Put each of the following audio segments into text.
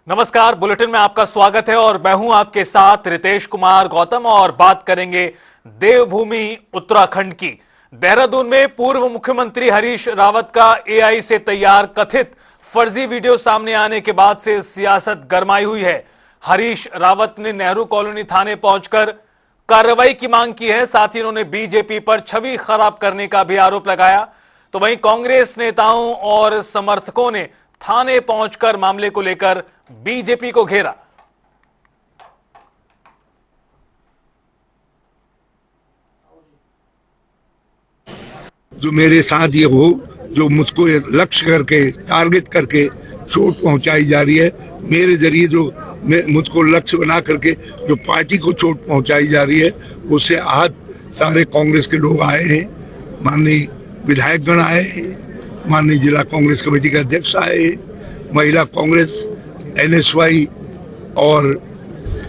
नमस्कार, बुलेटिन में आपका स्वागत है और मैं हूं आपके साथ रितेश कुमार गौतम और बात करेंगे देवभूमि उत्तराखंड की। देहरादून में पूर्व मुख्यमंत्री हरीश रावत का एआई से तैयार कथित फर्जी वीडियो सामने आने के बाद से सियासत गरमाई हुई है। हरीश रावत ने नेहरू कॉलोनी थाने पहुंचकर कार्रवाई की मांग की है। साथ ही उन्होंने बीजेपी पर छवि खराब करने का भी आरोप लगाया। तो वहीं कांग्रेस नेताओं और समर्थकों ने थाने पहुंचकर मामले को लेकर बीजेपी को घेरा। जो मेरे साथ ये हो, जो मुझको लक्ष्य करके टारगेट करके चोट पहुंचाई जा रही है, मेरे जरिए जो मुझको लक्ष्य बना करके जो पार्टी को चोट पहुंचाई जा रही है, उससे आहत सारे कांग्रेस के लोग आए हैं। माननीय विधायकगण आए हैं, माननीय जिला कांग्रेस कमेटी के अध्यक्ष आए हैं, महिला कांग्रेस, एनएसवाई और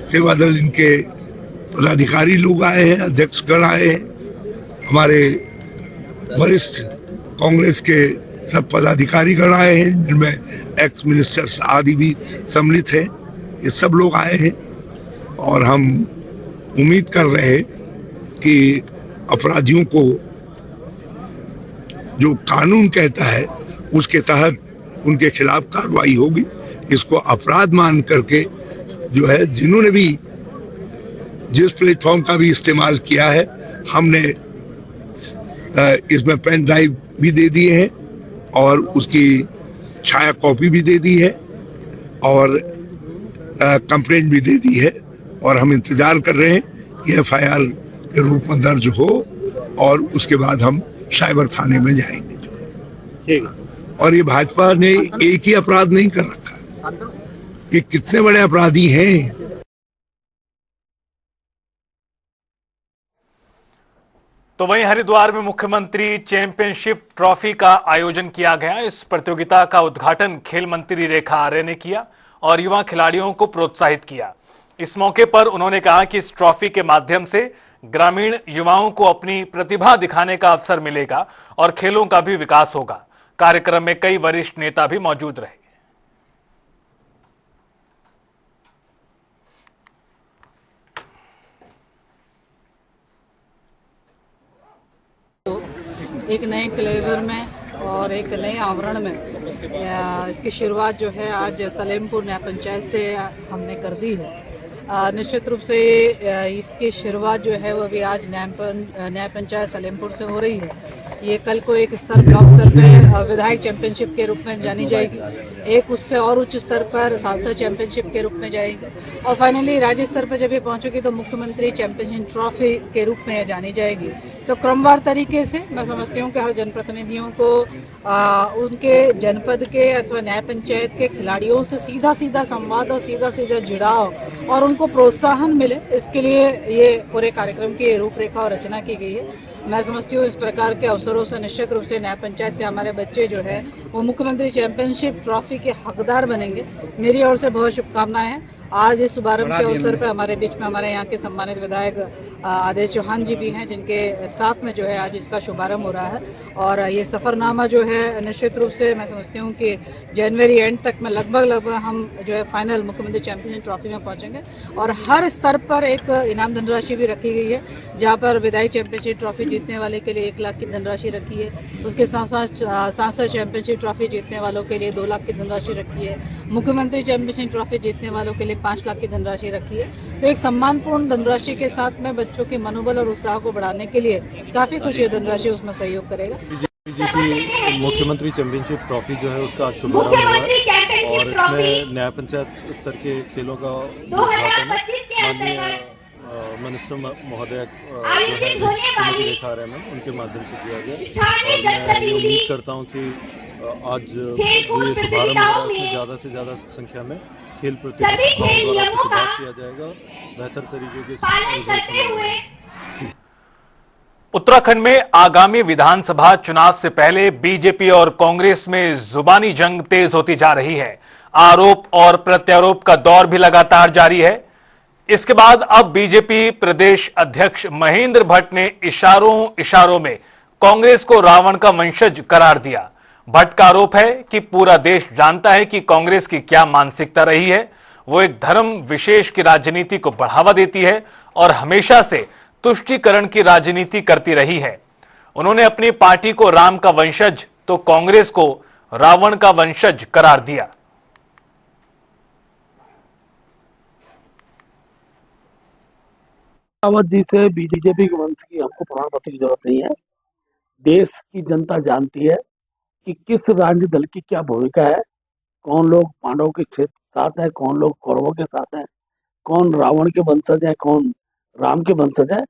सेवा दल इनके पदाधिकारी लोग आए हैं, अध्यक्षगण आए हैं, हमारे वरिष्ठ कांग्रेस के सब पदाधिकारी गण आए हैं, जिनमें एक्स मिनिस्टर्स आदि भी सम्मिलित हैं। ये सब लोग आए हैं और हम उम्मीद कर रहे हैं कि अपराधियों को जो कानून कहता है उसके तहत उनके खिलाफ कार्रवाई होगी। इसको अपराध मान करके जो है, जिन्होंने भी जिस प्लेटफॉर्म का भी इस्तेमाल किया है, हमने इसमें पेन ड्राइव भी दे दिए हैं और उसकी छाया कॉपी भी दे दी है और कंप्लेंट भी दे दी है और हम इंतजार कर रहे हैं कि एफआईआर के रूप में दर्ज हो और उसके बाद हम साइबर थाने में जाएंगे जो है। और ये भाजपा ने एक ही अपराध नहीं कर रखा, ये कितने बड़े अपराधी हैं। तो वहीं हरिद्वार में मुख्यमंत्री चैंपियनशिप ट्रॉफी का आयोजन किया गया। इस प्रतियोगिता का उद्घाटन खेल मंत्री रेखा आर्य ने किया और युवा खिलाड़ियों को प्रोत्साहित किया। इस मौके पर उन्होंने कहा कि इस ट्रॉफी के माध्यम से ग्रामीण युवाओं को अपनी प्रतिभा दिखाने का अवसर मिलेगा और खेलों का भी विकास होगा। कार्यक्रम में कई वरिष्ठ नेता भी मौजूद रहे। एक नए क्लेवर में और एक नए आवरण में इसकी शुरुआत जो है आज सलेमपुर न्याय पंचायत से हमने कर दी है। निश्चित रूप से इसकी शुरुआत जो है वो भी आज न्याय पंचायत सलेमपुर से हो रही है। ये कल को एक स्तर ब्लॉक स्तर पे विधायक चैंपियनशिप के रूप में जानी जाएगी, एक उससे और उच्च स्तर पर सांसद चैंपियनशिप के रूप में जाएगी और फाइनली राज्य स्तर पर जब ये पहुंचेगी तो मुख्यमंत्री चैंपियनशिप ट्रॉफी के रूप में जानी जाएगी। तो क्रमवार तरीके से मैं समझती हूँ कि हर जनप्रतिनिधियों को उनके जनपद के अथवा न्याय पंचायत के खिलाड़ियों से सीधा सीधा संवाद और सीधा सीधा जुड़ाव और उनको प्रोत्साहन मिले, इसके लिए ये पूरे कार्यक्रम की रूपरेखा और रचना की गई है। मैं समझती हूँ इस प्रकार के अवसरों से निश्चित रूप से न्याय पंचायत के हमारे बच्चे जो है वो मुख्यमंत्री चैंपियनशिप ट्रॉफी के हकदार बनेंगे। मेरी ओर से बहुत शुभकामनाएं हैं। आज इस शुभारंभ के अवसर पर हमारे बीच में हमारे यहाँ के सम्मानित विधायक आदेश चौहान जी भी हैं, जिनके साथ में जो है आज इसका शुभारंभ हो रहा है और ये सफ़रनामा जो है निश्चित रूप से मैं समझती हूँ कि जनवरी एंड तक में लगभग हम जो है फाइनल मुख्यमंत्री चैंपियनशिप ट्रॉफी में पहुँचेंगे और हर स्तर पर एक इनाम धनराशि भी रखी गई है, जहाँ पर विधायक चैंपियनशिप ट्रॉफी जीतने वाले के लिए 1 लाख की धनराशि रखी है, उसके साथ साथ सांसद चैंपियनशिप ट्रॉफी जीतने वालों के लिए 2 लाख की धनराशि रखी है, मुख्यमंत्री चैंपियनशिप ट्रॉफी जीतने वालों के लिए 5 लाख की धनराशि रखी है। तो एक सम्मानपूर्ण धनराशि के साथ में बच्चों के मनोबल और उत्साह को बढ़ाने के लिए काफ़ी कुछ ये धनराशि उसमें सहयोग करेगा। बीजेपी मुख्यमंत्री चैंपियनशिप ट्रॉफी जो है उसका शुभारंभ हुआ है और इसमें न्याय पंचायत स्तर के खेलों का उद्घाटन माननीय मिनिस्टर महोदय जो है श्रीमती रेखा आर्य मैम उनके माध्यम से किया गया और मैं ये उम्मीद करता हूँ कि आज जो ये शुभारंभ हो रहा है उसमें ज़्यादा से ज़्यादा संख्या में खेल प्रतिभाओं द्वारा प्रतिभाग किया जाएगा, बेहतर तरीके के रिजल्ट मिलेंगे। उत्तराखंड में आगामी विधानसभा चुनाव से पहले बीजेपी और कांग्रेस में जुबानी जंग तेज होती जा रही है। आरोप और प्रत्यारोप का दौर भी लगातार जारी है। इसके बाद अब बीजेपी प्रदेश अध्यक्ष महेंद्र भट्ट ने इशारों में कांग्रेस को रावण का वंशज करार दिया। भट्ट का आरोप है कि पूरा देश जानता है कि कांग्रेस की क्या मानसिकता रही है। वो एक धर्म विशेष की राजनीति को बढ़ावा देती है और हमेशा से तुष्टीकरण की राजनीति करती रही है। उन्होंने अपनी पार्टी को राम का वंशज तो कांग्रेस को रावण का वंशज करार दिया। रावत जी से बीजेपी के वंश की हमको प्रमाण पत्र की जरूरत नहीं है। देश की जनता जानती है कि किस राजनीतिक दल की क्या भूमिका है, कौन लोग पांडवों के क्षेत्र साथ है, कौन लोग कौरवों के साथ है, कौन रावण के वंशज है, कौन राम के वंशज है।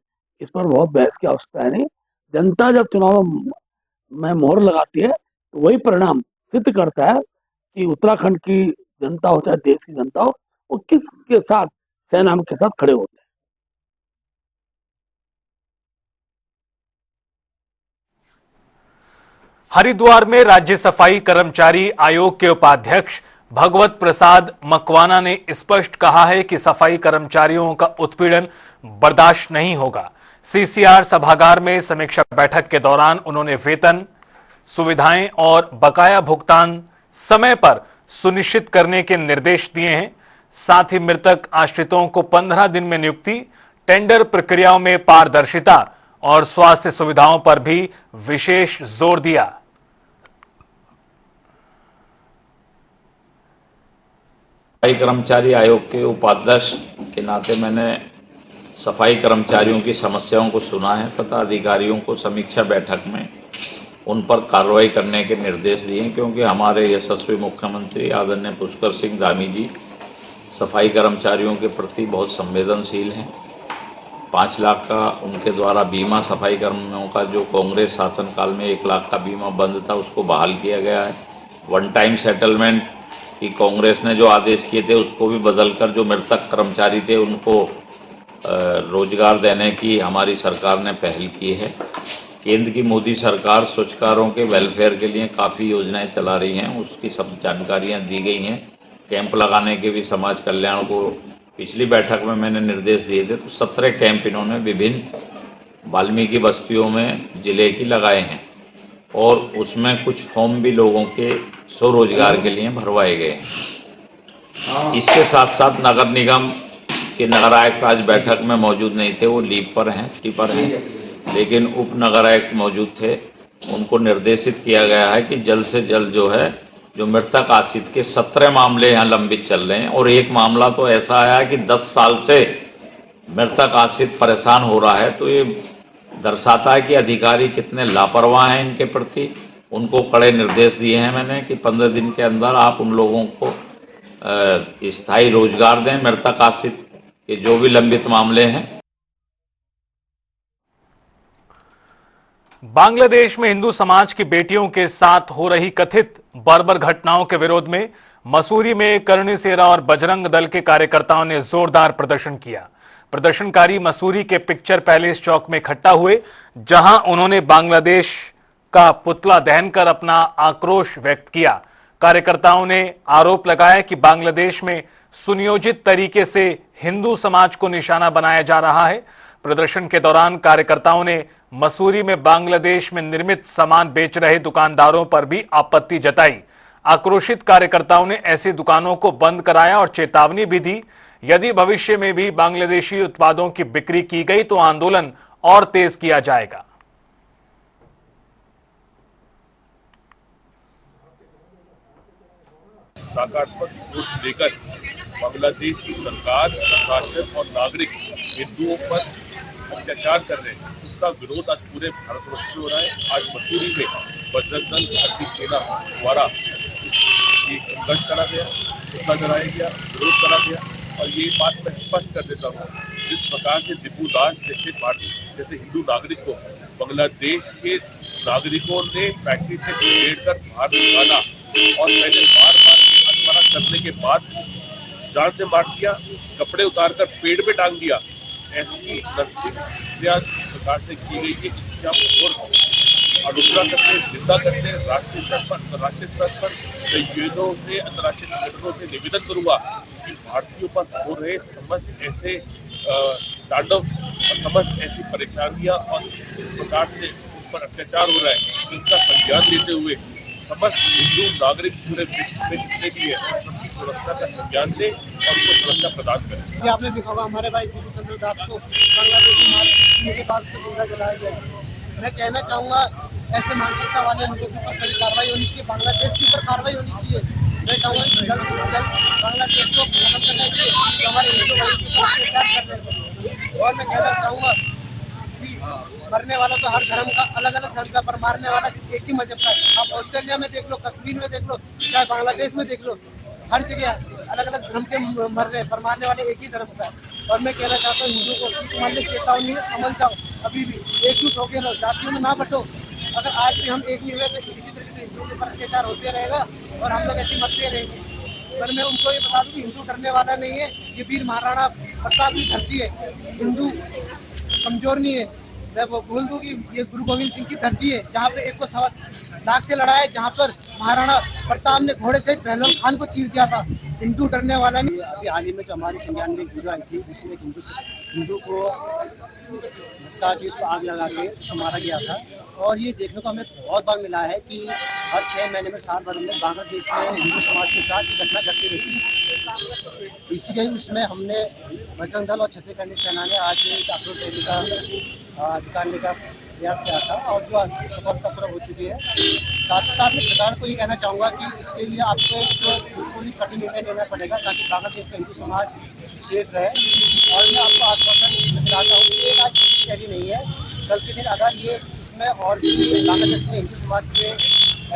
इस पर बहुत बहस की आवश्यकता है नहीं। जनता जब चुनाव में मोहर लगाती है तो वही परिणाम सिद्ध करता है कि उत्तराखंड की जनता हो चाहे देश की जनता हो, वो किसके साथ सेना के साथ खड़े होते हैं। हरिद्वार में राज्य सफाई कर्मचारी आयोग के उपाध्यक्ष भगवत प्रसाद मकवाना ने स्पष्ट कहा है कि सफाई कर्मचारियों का उत्पीड़न बर्दाश्त नहीं होगा। सीसीआर सभागार में समीक्षा बैठक के दौरान उन्होंने वेतन, सुविधाएं और बकाया भुगतान समय पर सुनिश्चित करने के निर्देश दिए हैं। साथ ही मृतक आश्रितों को 15 दिन में नियुक्ति, टेंडर प्रक्रियाओं में पारदर्शिता और स्वास्थ्य सुविधाओं पर भी विशेष जोर दिया। सफाई कर्मचारी आयोग के उपाध्यक्ष के नाते मैंने सफाई कर्मचारियों की समस्याओं को सुना है तथा अधिकारियों को समीक्षा बैठक में उन पर कार्रवाई करने के निर्देश दिए हैं, क्योंकि हमारे यशस्वी मुख्यमंत्री आदरणीय पुष्कर सिंह धामी जी सफाई कर्मचारियों के प्रति बहुत संवेदनशील हैं। 5 लाख का उनके द्वारा बीमा सफाई कर्मियों का जो कांग्रेस शासनकाल में 1 लाख का बीमा बंद था उसको बहाल किया गया है। वन टाइम सेटलमेंट की कांग्रेस ने जो आदेश किए थे उसको भी बदलकर जो मृतक कर्मचारी थे उनको रोजगार देने की हमारी सरकार ने पहल की है। केंद्र की मोदी सरकार स्वच्छकारों के वेलफेयर के लिए काफ़ी योजनाएं चला रही हैं, उसकी सब जानकारियां दी गई हैं। कैंप लगाने के भी समाज कल्याण को पिछली बैठक में मैंने निर्देश दिए थे, तो 17 कैंप इन्होंने विभिन्न वाल्मीकि बस्तियों में जिले की लगाए हैं और उसमें कुछ फॉर्म भी लोगों के स्वरोजगार के लिए भरवाए गए हैं। इसके साथ साथ नगर निगम के नगर आयुक्त आज बैठक में मौजूद नहीं थे, वो लीव पर हैं, छुट्टी पर हैं, लेकिन उप नगर आयुक्त मौजूद थे। उनको निर्देशित किया गया है कि जल्द से जल्द जो है जो मृतक आश्रित के 17 मामले यहाँ लंबित चल रहे हैं और एक मामला तो ऐसा आया है कि 10 साल से मृतक आश्रित परेशान हो रहा है। तो ये दर्शाता है कि अधिकारी कितने लापरवाह हैं इनके प्रति। उनको कड़े निर्देश दिए हैं मैंने कि 15 दिन के अंदर आप उन लोगों को स्थायी रोजगार दें। मृतक आश्रित के जो भी लंबित मामले हैं। बांग्लादेश में हिंदू समाज की बेटियों के साथ हो रही कथित बर्बर घटनाओं के विरोध में मसूरी में करणी सेना और बजरंग दल के कार्यकर्ताओं ने जोरदार प्रदर्शन किया। प्रदर्शनकारी मसूरी के पिक्चर पैलेस चौक में इकट्ठा हुए, जहां उन्होंने बांग्लादेश का पुतला दहन कर अपना आक्रोश व्यक्त किया। कार्यकर्ताओं ने आरोप लगाया कि बांग्लादेश में सुनियोजित तरीके से हिंदू समाज को निशाना बनाया जा रहा है। प्रदर्शन के दौरान कार्यकर्ताओं ने मसूरी में बांग्लादेश में निर्मित सामान बेच रहे दुकानदारों पर भी आपत्ति जताई। आक्रोशित कार्यकर्ताओं ने ऐसी दुकानों को बंद कराया और चेतावनी भी दी, यदि भविष्य में भी बांग्लादेशी उत्पादों की बिक्री की गई तो आंदोलन और तेज किया जाएगा। सकारात्मक सोच लेकर बांग्लादेश की सरकार, प्रशासन और नागरिक हिंदुओं पर अत्याचार कर रहे हैं, उसका विरोध आज पूरे भारतवर्ष में हो रहा है। आज मसूरी में बजरंग दल भारतीय सेना द्वारा एक संघर्ष करा गया, पुतला जलाया गया, विरोध करा गया। और ये बात मैं स्पष्ट कर देता हूँ, जिस प्रकार से दीपू दास जैसे हिंदू नागरिक को बांग्लादेश के नागरिकों ने फैक्ट्री से छेड़ कर बाहर निकाला और मैंने बार के अनमना करने के बाद जान से मार दिया, कपड़े उतार कर पेड़ पे टांग दिया, ऐसी प्रकार से की गई है। इसकी हम और आलोचना करते हैं, निंदा करते हैं। राष्ट्रीय स्तर पर यूएनओ से, अंतर्राष्ट्रीय संगठनों से निवेदन करूंगा कि भारतीयों पर हो रहे समस्त ऐसे तांडव और समस्त ऐसी परेशानियां और इस प्रकार से उन पर अत्याचार हो रहा है, इनका संज्ञान लेते हुए समस्त हिंदू नागरिक पूरे विश्व में जितने भी हैं उनकी सुरक्षा का संज्ञान लें और उनको सुरक्षा प्रदान करें। ये आपने देखा होगा हमारे भाई जीतू चंद्र दास को बांग्लादेश में मार के पास को जिंदा जलाया गया। मैं कहना चाहूँगा ऐसे मानसिकता वाले लोगों के ऊपर कड़ी कार्रवाई होनी चाहिए, बांग्लादेश के ऊपर कार्रवाई होनी चाहिए। मैं चाहूँगा कि जल्द से जल्द बांग्लादेश को खत्म करना चाहिए कि हमारे हिंदू भाई के ऊपर अत्याचार कर रहे हैं। और मैं कहना चाहूँगा कि मरने वाला तो हर धर्म का अलग अलग धर्म का, पर मारने वाला सिर्फ एक ही मजहब का है। आप ऑस्ट्रेलिया में देख लो, कश्मीर में देख लो, चाहे बांग्लादेश में देख लो, हर जगह अलग अलग धर्म के मर रहे हैं, पर मारने वाले एक ही धर्म का है। और मैं कहना चाहता हूँ हिंदू को कि तुम्हारे लिए चेतावनी है, समझ जाओ, अभी भी एकजुट होकर रहो, जातियों में ना बटो। अगर आज भी हम एक नहीं हुए तो इसी तरीके से हिंदुओं के ऊपर अत्याचार होते रहेगा और हम लोग ऐसे मरते रहेंगे। पर मैं उनको ये बता दूं कि हिंदू डरने वाला नहीं है, ये वीर महाराणा प्रताप की धरती है, हिंदू कमजोर नहीं है। मैं वो बोल दूं कि ये गुरु गोविंद सिंह की धरती है, जहाँ पे 1 लाख से लड़ा है, जहाँ पर महाराणा प्रताप ने घोड़े से पहलवान खान को चीर दिया था। हिंदू डरने वाला नहीं। अभी हाल ही में जो हमारी संज्ञान में एक वीडियो आई थी जिसमें एक हिंदू को धक्का चीज को आग लगा के उसको मारा गया था। और ये देखने को हमें बहुत बार मिला है कि हर 6 महीने में 7 बार में बांग्लादेश में हिंदू समाज के साथ ये घटना घटती रहती है। इसीलिए उसमें हमने बजरंग दल और छत्तीसगढ़ सेना ने आज एक आक्रोश रैली का निकालने का प्रयास किया था और जो सफलतापूर्वक हो चुकी है। साथ ही साथ में सरकार को ये कहना चाहूँगा कि इसके लिए आपको बिल्कुल ही कठिन निर्णय लेना पड़ेगा ताकि बांग्लादेश का हिंदू समाज सेफ रहे। और मैं आपको आश्वासन दिलाता हूँ कि एक आज तैयारी नहीं है, कल के दिन अगर ये इसमें और भी बांग्लादेश में हिंदू समाज के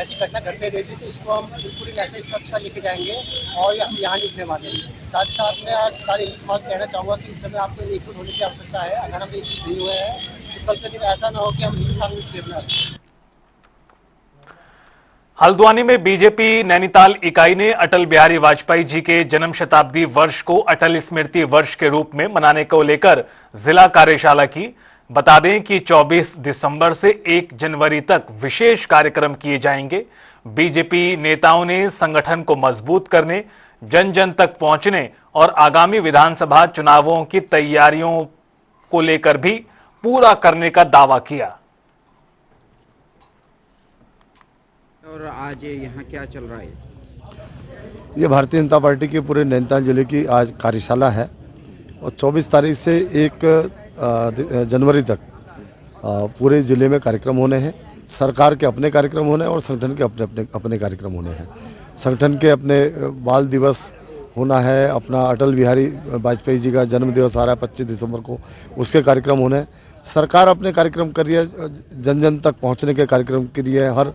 ऐसी घटना घटते रहेगी तो इसको हम बिल्कुल ही नेशनल स्तर पर लेके जाएंगे और ये हम यहाँ लिखने वाले हैं। साथ ही साथ में आज सारे हिंदू समाज कहना चाहूँगा कि इस समय आपको एकजुट होने की आवश्यकता है। अगर हम एकजुट नहीं हुए हैं तो कल के दिन ऐसा ना हो कि हम हिंदुस्तान में सेफ ना रहें। हल्द्वानी में बीजेपी नैनीताल इकाई ने अटल बिहारी वाजपेयी जी के जन्म शताब्दी वर्ष को अटल स्मृति वर्ष के रूप में मनाने को लेकर जिला कार्यशाला की। बता दें कि 24 दिसंबर से 1 जनवरी तक विशेष कार्यक्रम किए जाएंगे। बीजेपी नेताओं ने संगठन को मजबूत करने, जन जन तक पहुंचने और आगामी विधानसभा चुनावों की तैयारियों को लेकर भी पूरा करने का दावा किया। और आज यहाँ क्या चल रहा है? ये भारतीय जनता पार्टी के पूरे नैनीताल जिले की आज कार्यशाला है और 24 तारीख से 1 जनवरी तक पूरे ज़िले में कार्यक्रम होने हैं। सरकार के अपने कार्यक्रम होने हैं और संगठन के अपने कार्यक्रम होने हैं। संगठन के अपने बाल दिवस होना है, अपना अटल बिहारी वाजपेयी जी का जन्म दिवस आ रहा है 25 दिसंबर को, उसके कार्यक्रम होने हैं। सरकार अपने कार्यक्रम कर रही है, जन जन तक पहुंचने के कार्यक्रम के लिए हर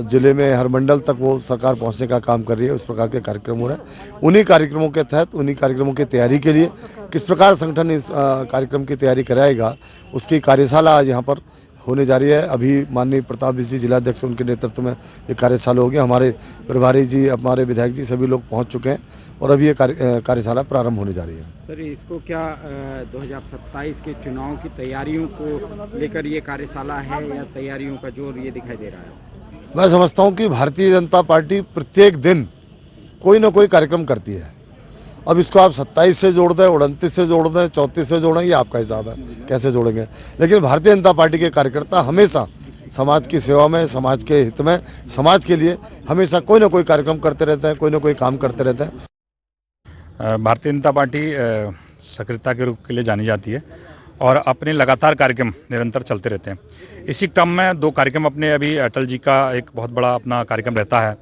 ज़िले में हर मंडल तक वो सरकार पहुंचने का काम कर रही है। उस प्रकार के कार्यक्रम हो रहे हैं। उन्हीं कार्यक्रमों के तहत उन्हीं कार्यक्रमों की तैयारी के लिए किस प्रकार संगठन इस कार्यक्रम की तैयारी कराएगा उसकी कार्यशाला आज यहाँ पर होने जा रही है। अभी माननीय प्रताप जी जिलाध्यक्ष उनके नेतृत्व में ये कार्यशाला हो गया। हमारे प्रभारी जी, हमारे विधायक जी सभी लोग पहुंच चुके हैं और अभी ये कार्यशाला प्रारंभ होने जा रही है। सर, इसको क्या 2027 के चुनाव की तैयारियों को लेकर ये कार्यशाला है या तैयारियों का जोर ये दिखाई दे रहा है? मैं समझता हूँ कि भारतीय जनता पार्टी प्रत्येक दिन कोई ना कोई कार्यक्रम करती है। अब इसको आप 27 से जोड़ दें, 29 से जोड़ दें, 34 से जोड़ें, ये आपका हिसाब है कैसे जोड़ेंगे। लेकिन भारतीय जनता पार्टी के कार्यकर्ता हमेशा समाज की सेवा में, समाज के हित में, समाज के लिए हमेशा कोई ना कोई कार्यक्रम करते रहते हैं, कोई ना कोई काम करते रहते हैं। भारतीय जनता पार्टी सक्रियता के रूप के लिए जानी जाती है और अपने लगातार कार्यक्रम निरंतर चलते रहते हैं। इसी क्रम में 2 कार्यक्रम अपने अभी अटल जी का एक बहुत बड़ा अपना कार्यक्रम रहता है,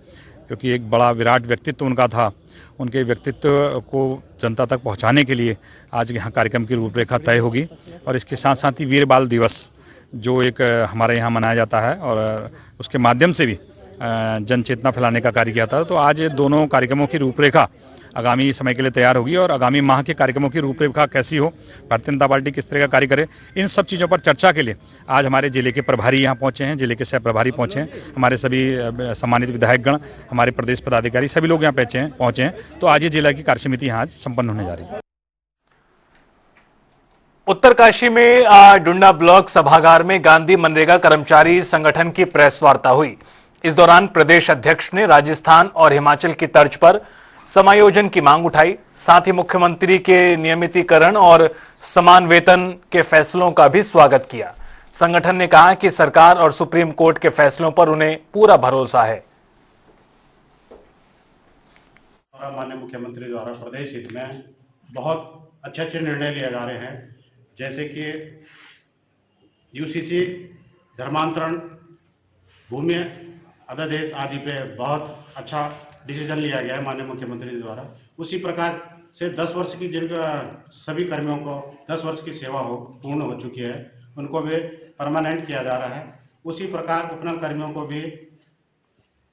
क्योंकि एक बड़ा विराट व्यक्तित्व उनका था। उनके व्यक्तित्व को जनता तक पहुंचाने के लिए आज यहाँ कार्यक्रम की रूपरेखा तय होगी और इसके साथ साथ ही वीर बाल दिवस जो एक हमारे यहाँ मनाया जाता है और उसके माध्यम से भी जन चेतना फैलाने का कार्य किया था। तो आज ये दोनों कार्यक्रमों की रूपरेखा आगामी समय के लिए तैयार होगी और आगामी माह के कार्यक्रमों की रूपरेखा कैसी हो, भारतीय जनता पार्टी किस तरह का कार्य करे, इन सब चीज़ों पर चर्चा के लिए आज हमारे जिले के प्रभारी यहाँ पहुँचे हैं, जिले के सह प्रभारी पहुँचे हैं, हमारे सभी सम्मानित विधायकगण, हमारे प्रदेश पदाधिकारी सभी लोग यहाँ पहुँचे हैं। तो आज ये जिला की कार्यसमिति यहाँ आज संपन्न होने जा रही है। उत्तरकाशी में डुंडा ब्लॉक सभागार में गांधी मनरेगा कर्मचारी संगठन की प्रेस वार्ता हुई। इस दौरान प्रदेश अध्यक्ष ने राजस्थान और हिमाचल की तर्ज पर समायोजन की मांग उठाई। साथ ही मुख्यमंत्री के नियमितीकरण और समान वेतन के फैसलों का भी स्वागत किया। संगठन ने कहा कि सरकार और सुप्रीम कोर्ट के फैसलों पर उन्हें पूरा भरोसा है। और माननीय मुख्यमंत्री द्वारा प्रदेश हित में बहुत अच्छे अच्छे निर्णय लिए जा रहे हैं, जैसे कि यूसीसी, धर्मांतरण, भूमि अध्यादेश आदि पे बहुत अच्छा डिसीजन लिया गया है माननीय मुख्यमंत्री द्वारा। उसी प्रकार से 10 वर्ष की जिनका सभी कर्मियों को 10 वर्ष की सेवा पूर्ण हो चुकी है, उनको भी परमानेंट किया जा रहा है। उसी प्रकार उपनल कर्मियों को भी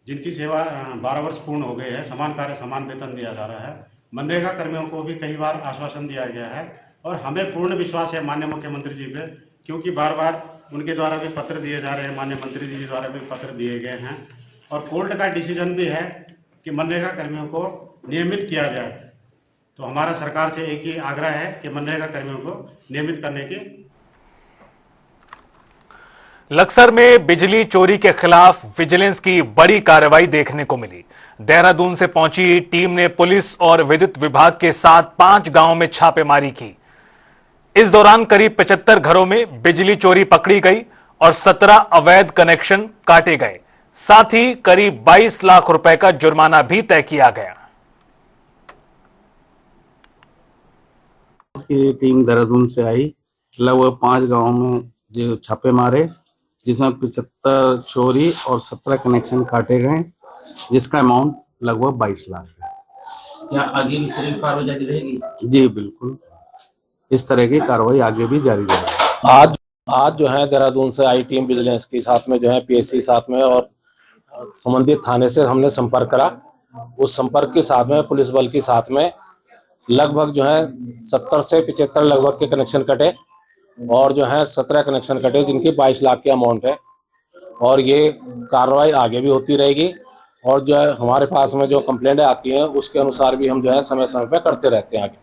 जिनकी सेवा 12 वर्ष पूर्ण हो गए है, समान कार्य समान वेतन दिया जा रहा है। मनरेगा कर्मियों को भी कई बार आश्वासन दिया गया है और हमें पूर्ण विश्वास है माननीय मुख्यमंत्री जी पे, क्योंकि बार बार उनके द्वारा भी पत्र दिए जा रहे हैं, माननीय मंत्री जी द्वारा भी पत्र दिए गए हैं और कोर्ट का डिसीजन भी है कि मनरेगा कर्मियों को नियमित किया जाए। तो हमारा सरकार से एक ही आग्रह है कि मनरेगा कर्मियों को नियमित करने की। लक्सर में बिजली चोरी के खिलाफ विजिलेंस की बड़ी कार्रवाई देखने को मिली। देहरादून से पहुंची टीम ने पुलिस और विद्युत विभाग के साथ 5 गांवों में छापेमारी की। इस दौरान करीब 75 घरों में बिजली चोरी पकड़ी गई और 17 अवैध कनेक्शन काटे गए। साथ ही करीब 22 लाख रुपए का जुर्माना भी तय किया गया। की टीम देहरादून से आई, लगभग 5 गांवों में जो छापे मारे, जिसमें 75 चोरी और 17 कनेक्शन काटे गए, जिसका अमाउंट लगभग 22 लाख है। क्या आगे भी कार्रवाई जारी रहेगी? जी बिल्कुल, इस तरह की कार्रवाई आगे भी जारी रहेगी। आज जो है देहरादून से आई टीम विजिलेंस के साथ में जो है पीएससी साथ में और संबंधित थाने से हमने संपर्क करा। उस संपर्क के साथ में पुलिस बल के साथ में लगभग जो है 70 से 75 लगभग के कनेक्शन कटे और जो है 17 कनेक्शन कटे, जिनकी 22 लाख की अमाउंट है। और ये कार्रवाई आगे भी होती रहेगी और जो है हमारे पास में जो कंप्लेंटें आती हैं उसके अनुसार भी हम जो है समय समय पर करते रहते हैं आगे।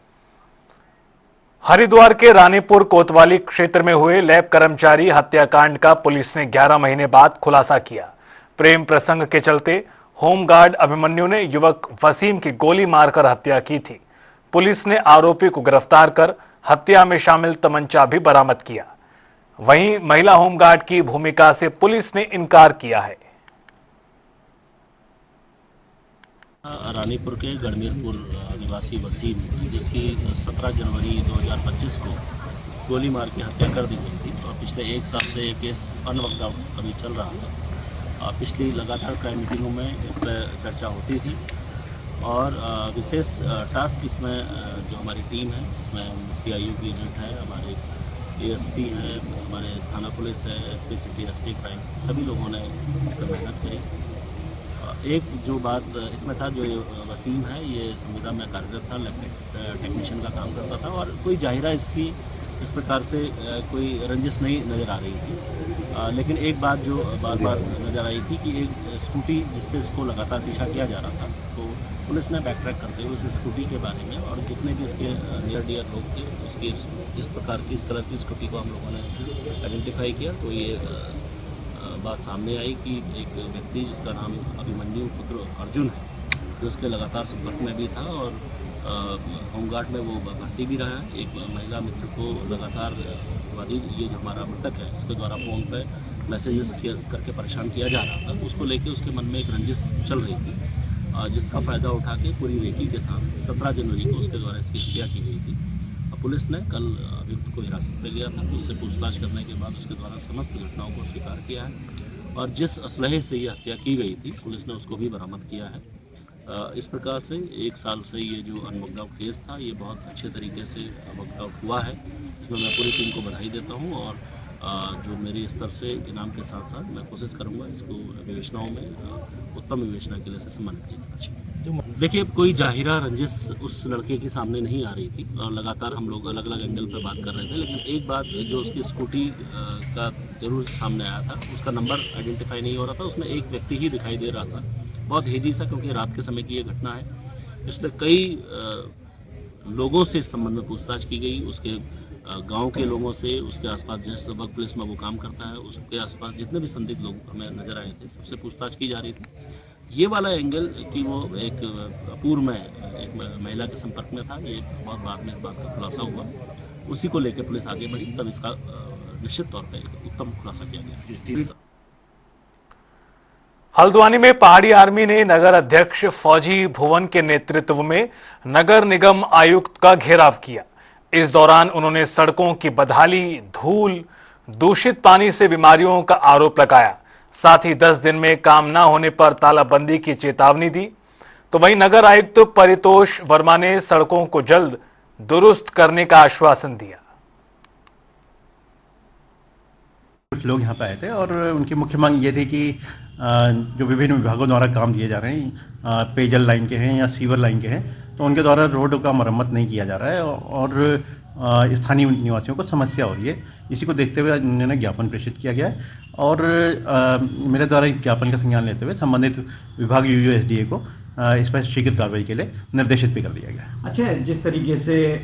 हरिद्वार के रानीपुर कोतवाली क्षेत्र में हुए लैब कर्मचारी हत्याकांड का पुलिस ने 11 महीने बाद खुलासा किया। प्रेम प्रसंग के चलते होमगार्ड अभिमन्यु ने युवक वसीम की गोली मारकर हत्या की थी। पुलिस ने आरोपी को गिरफ्तार कर हत्या में शामिल तमंचा भी बरामद किया। वहीं महिला होमगार्ड की भूमिका से पुलिस ने इनकार किया है। रानीपुर के गढ़मीरपुर निवासी वसीम, जिसकी 17 जनवरी 2025 को गोली मार के हत्या कर दी गई थी और पिछले 1 साल से ये केस अनवर्कड आउट अभी चल रहा था। पिछली लगातार क्राइम मीटिंगों में इस पर चर्चा होती थी और विशेष टास्क इसमें जो हमारी टीम है, इसमें CIU की यूनिट है, हमारे ASP है, हमारे थाना पुलिस है, SP सिटी SP क्राइम, सभी लोगों ने इस पर मेहनत करी। एक जो बात इसमें था, जो वसीम है ये संविदा में कार्यरत था, टेक्नीशियन का काम करता था और कोई जाहिरा इसकी इस प्रकार से कोई रंजिश नहीं नज़र आ रही थी। लेकिन एक बात जो बार बार नज़र आई थी कि एक स्कूटी जिससे इसको लगातार पीछा किया जा रहा था, तो पुलिस ने बैक ट्रैक करते हुए उस स्कूटी के बारे में और जितने भी इसके नियर डियर लोग थे उसकी इस प्रकार की इस कलर की स्कूटी को हम लोगों ने आइडेंटिफाई किया। तो ये बात सामने आई कि एक व्यक्ति जिसका नाम अभिमन्यु पुत्र अर्जुन है, जो उसके लगातार संपर्क में भी था और होमगार्ड में वो भर्ती भी रहा है। एक महिला मित्र को लगातार ये जो हमारा मृतक है इसके द्वारा फ़ोन पे मैसेजेस करके परेशान किया जा रहा था, उसको लेके उसके मन में एक रंजिश चल रही थी, जिसका फ़ायदा उठा के पूरी रेकी के साथ 17 जनवरी को उसके द्वारा इसकी हत्या की गई थी। पुलिस ने कल अभियुक्त को हिरासत में लिया था, उससे पूछताछ करने के बाद उसके द्वारा समस्त घटनाओं को स्वीकार किया है और जिस असलहे से ये हत्या की गई थी पुलिस ने उसको भी बरामद किया है। इस प्रकार से 1 साल से ये जो अनवर्कड आउट केस था ये बहुत अच्छे तरीके से वर्कआउट आउट हुआ है। इसमें मैं पूरी टीम को बधाई देता हूँ और जो मेरे स्तर से इनाम के साथ साथ मैं कोशिश करूँगा इसको विवेचनाओं में उत्तम विवेचना के लिए से सम्मानित किया जाना चाहिए। देखिए, कोई जाहिरा रंजिश उस लड़के के सामने नहीं आ रही थी और लगातार हम लोग अलग अलग एंगल पर बात कर रहे थे, लेकिन एक बात जो उसकी स्कूटी का जरूर सामने आया था, उसका नंबर आइडेंटिफाई नहीं हो रहा था, उसमें एक व्यक्ति ही दिखाई दे रहा था, बहुत हेजी सा, क्योंकि रात के समय की ये घटना है। इसलिए कई लोगों से इस संबंध में पूछताछ की गई, उसके गांव के लोगों से, उसके आसपास जिस वर्क प्लेस में वो काम करता है उसके आसपास जितने भी संदिग्ध लोग हमें नजर आए थे सबसे पूछताछ की जा रही थी। ये वाला एंगल कि वो एक पूर्व में एक महिला के संपर्क में था, ये बहुत बाद में इस बात का खुलासा हुआ, उसी को लेकर पुलिस आगे बढ़ी, तब इसका निश्चित तौर पर उत्तम खुलासा किया गया। हल्द्वानी में पहाड़ी आर्मी ने नगर अध्यक्ष फौजी भुवन के नेतृत्व में नगर निगम आयुक्त का घेराव किया। इस दौरान उन्होंने सड़कों की बदहाली, धूल, दूषित पानी से बीमारियों का आरोप लगाया। साथ ही 10 दिन में काम न होने पर तालाबंदी की चेतावनी दी। तो वहीं नगर आयुक्त परितोष वर्मा ने सड़कों को जल्द दुरुस्त करने का आश्वासन दिया। कुछ लोग यहाँ पे आए थे और उनकी मुख्य मांग ये थी कि जो विभिन्न विभागों द्वारा काम दिए जा रहे हैं, पेयजल लाइन के हैं या सीवर लाइन के हैं, तो उनके द्वारा रोड का मरम्मत नहीं किया जा रहा है और स्थानीय निवासियों को समस्या हो रही है। इसी को देखते हुए उन्होंने ज्ञापन प्रेषित किया गया है और मेरे द्वारा ज्ञापन का संज्ञान लेते हुए संबंधित विभाग UUSDA को इस पर शीघ्र कार्रवाई के लिए निर्देशित भी कर दिया गया है। अच्छा, जिस तरीके से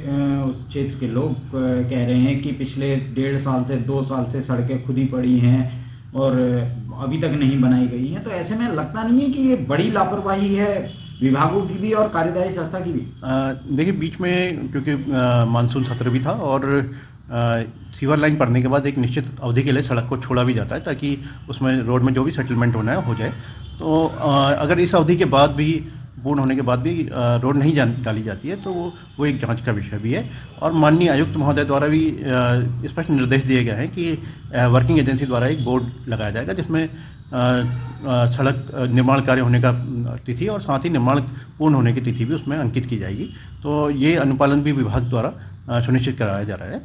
उस क्षेत्र के लोग कह रहे हैं कि पिछले 1.5 साल से 2 साल से सड़कें खुदी पड़ी हैं और अभी तक नहीं बनाई गई हैं, तो ऐसे में लगता नहीं है कि ये बड़ी लापरवाही है विभागों की भी और कार्यदायी संस्था की भी? देखिए, बीच में क्योंकि मानसून सत्र भी था और सीवर लाइन पड़ने के बाद एक निश्चित अवधि के लिए सड़क को छोड़ा भी जाता है ताकि उसमें रोड में जो भी सेटलमेंट होना है हो जाए। तो अगर इस अवधि के बाद भी, पूर्ण होने के बाद भी रोड नहीं डाली जाती है तो वो एक जांच का विषय भी है। और माननीय आयुक्त महोदय द्वारा भी स्पष्ट निर्देश दिए गए हैं कि वर्किंग एजेंसी द्वारा एक बोर्ड लगाया जाएगा जिसमें सड़क निर्माण कार्य होने का तिथि और साथ ही निर्माण पूर्ण होने की तिथि भी उसमें अंकित की जाएगी। तो ये अनुपालन भी विभाग द्वारा सुनिश्चित कराया जा रहा है।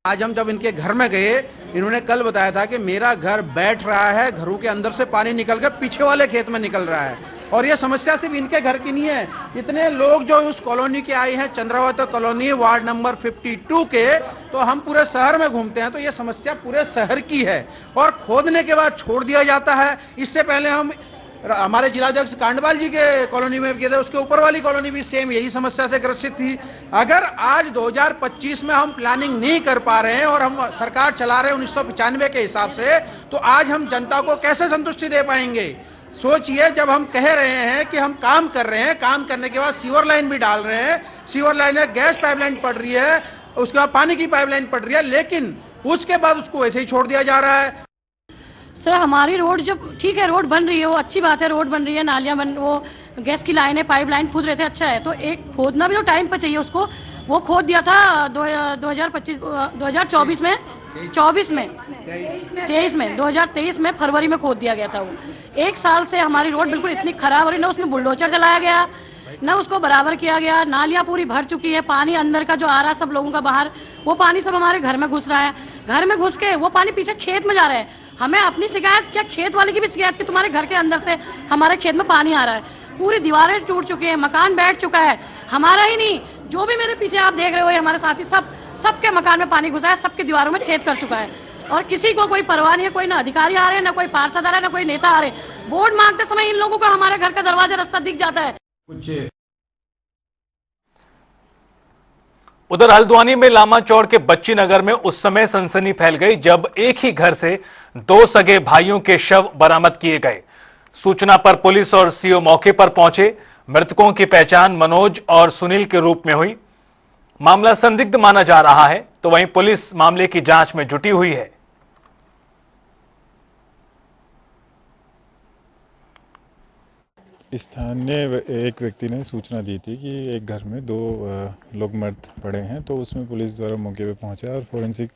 आज हम जब इनके घर में गए, इन्होंने कल बताया था कि मेरा घर बैठ रहा है, घरों के अंदर से पानी निकल कर पीछे वाले खेत में निकल रहा है। और ये समस्या सिर्फ इनके घर की नहीं है, इतने लोग जो उस कॉलोनी के आए हैं, चंद्रावत कॉलोनी वार्ड नंबर 52 के, तो हम पूरे शहर में घूमते हैं तो ये समस्या पूरे शहर की है। और खोदने के बाद छोड़ दिया जाता है। इससे पहले हम हमारे जिलाध्यक्ष कांडवाल जी के कॉलोनी में किए थे, उसके ऊपर वाली कॉलोनी भी सेम यही समस्या से ग्रसित थी। अगर आज 2025 में हम प्लानिंग नहीं कर पा रहे हैं और हम सरकार चला रहे हैं 1995 के हिसाब से, तो आज हम जनता को कैसे संतुष्टि दे पाएंगे? सोचिए, जब हम कह रहे हैं कि हम काम कर रहे हैं, काम करने के बाद सीवर लाइन भी डाल रहे हैं, सीवर लाइन में गैस पाइपलाइन पड़ रही है, उसके बाद पानी की पाइपलाइन पड़ रही है, लेकिन उसके बाद उसको ऐसे ही छोड़ दिया जा रहा है। सर, हमारी रोड जब ठीक है, रोड बन रही है, वो अच्छी बात है, रोड बन रही है, नालियाँ बन, वो गैस की लाइन है, पाइप लाइन खोद रहे थे, अच्छा है। तो एक खोदना भी तो टाइम पर चाहिए उसको। वो खोद दिया था 2023 में फरवरी में खोद दिया गया था। वो 1 साल से हमारी रोड बिल्कुल इतनी खराब हो रही, ना उसमें बुलडोजर चलाया गया, ना उसको बराबर किया गया। नालियाँ पूरी भर चुकी है, पानी अंदर का जो आ रहा है सब लोगों का बाहर, वो पानी सब हमारे घर में घुस रहा है। घर में घुस के वो पानी पीछे खेत में जा रहा है। हमें अपनी शिकायत क्या, खेत वाले की भी शिकायत कि तुम्हारे घर के अंदर से हमारे खेत में पानी आ रहा है। पूरी दीवारें टूट चुकी है, मकान बैठ चुका है। हमारा ही नहीं, जो भी मेरे पीछे आप देख रहे हो, हमारे साथी सबके मकान में पानी घुसा है, सबकी दीवारों में छेद कर चुका है। और किसी को कोई परवाह नहीं है, कोई ना अधिकारी आ रहे हैं, ना कोई पार्षद आ रहा है, ना कोई नेता आ रहे। वोट मांगते समय इन लोगों को हमारे घर का दरवाजा रास्ता दिख जाता है। उधर हल्द्वानी में लामा चौड़ के बच्ची नगर में उस समय सनसनी फैल गई जब एक ही घर से 2 सगे भाइयों के शव बरामद किए गए। सूचना पर पुलिस और सीओ मौके पर पहुंचे। मृतकों की पहचान मनोज और सुनील के रूप में हुई। मामला संदिग्ध माना जा रहा है, तो वहीं पुलिस मामले की जांच में जुटी हुई है। स्थानीय एक व्यक्ति ने सूचना दी थी कि एक घर में 2 लोग मर्द पड़े हैं, तो उसमें पुलिस द्वारा मौके पे पहुंचा और फोरेंसिक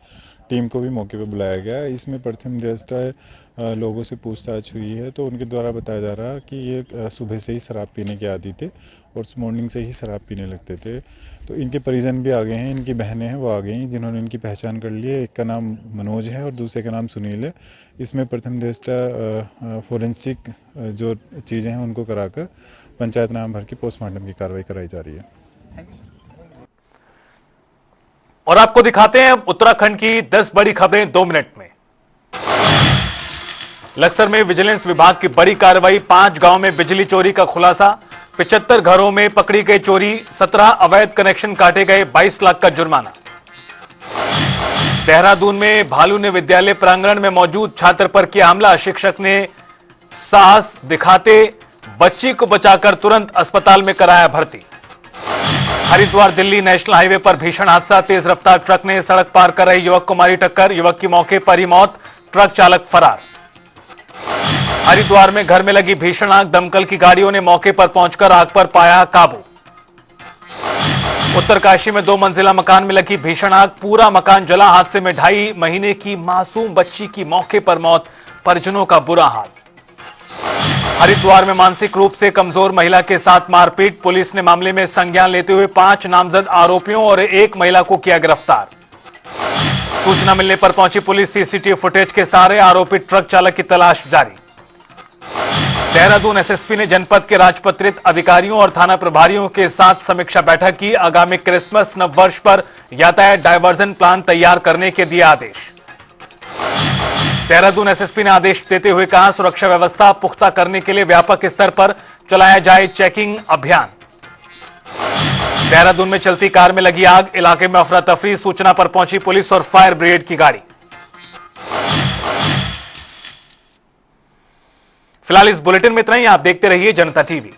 टीम को भी मौके पे बुलाया गया। इसमें प्रथम दृष्टया लोगों से पूछताछ हुई है, तो उनके द्वारा बताया जा रहा कि ये सुबह से ही शराब पीने के आदी थे और मॉर्निंग से ही शराब पीने लगते थे। तो इनके परिजन भी आ गए हैं, इनकी बहनें हैं वो आ गई हैं, जिन्होंने इनकी पहचान कर ली है। एक का नाम मनोज है और दूसरे का नाम सुनील है। इसमें प्रथम दृष्टया फोरेंसिक जो चीज़ें हैं उनको कराकर पंचायत नाम भर के पोस्टमार्टम की कार्रवाई कराई जा रही है। और आपको दिखाते हैं उत्तराखंड की 10 बड़ी खबरें 2 मिनट में। लक्सर में विजिलेंस विभाग की बड़ी कार्रवाई, 5 गांव में बिजली चोरी का खुलासा, 75 घरों में पकड़ी गई चोरी, 17 अवैध कनेक्शन काटे गए, 22 लाख का जुर्माना। देहरादून में भालू ने विद्यालय प्रांगण में मौजूद छात्र पर किया हमला, शिक्षक ने साहस दिखाते बच्ची को बचाकर तुरंत अस्पताल में कराया भर्ती। हरिद्वार दिल्ली नेशनल हाईवे पर भीषण हादसा, तेज रफ्तार ट्रक ने सड़क पार कर रहे युवक को मारी टक्कर, युवक की मौके पर ही मौत, ट्रक चालक फरार। हरिद्वार में घर में लगी भीषण आग, दमकल की गाड़ियों ने मौके पर पहुंचकर आग पर पाया काबू। उत्तरकाशी में 2 मंजिला मकान में लगी भीषण आग, पूरा मकान जला। हादसे में 2.5 महीने की मासूम बच्ची की मौके पर मौत, परिजनों का बुरा हाल। हरिद्वार में मानसिक रूप से कमजोर महिला के साथ मारपीट, पुलिस ने मामले में संज्ञान लेते हुए 5 नामजद आरोपियों और 1 महिला को किया गिरफ्तार। सूचना मिलने पर पहुंची पुलिस सीसीटीवी फुटेज के सहारे आरोपी ट्रक चालक की तलाश जारी। देहरादून एसएसपी ने जनपद के राजपत्रित अधिकारियों और थाना प्रभारियों के साथ समीक्षा बैठक की, आगामी क्रिसमस नववर्ष पर यातायात डायवर्जन प्लान तैयार करने के दिए आदेश। देहरादून एसएसपी ने आदेश देते हुए कहा, सुरक्षा व्यवस्था पुख्ता करने के लिए व्यापक स्तर पर चलाया जाए चेकिंग अभियान। देहरादून में चलती कार में लगी आग, इलाके में अफरा तफरी, सूचना पर पहुंची पुलिस और फायर ब्रिगेड की गाड़ी। फिलहाल इस बुलेटिन में इतना ही। आप देखते रहिए जनता टीवी।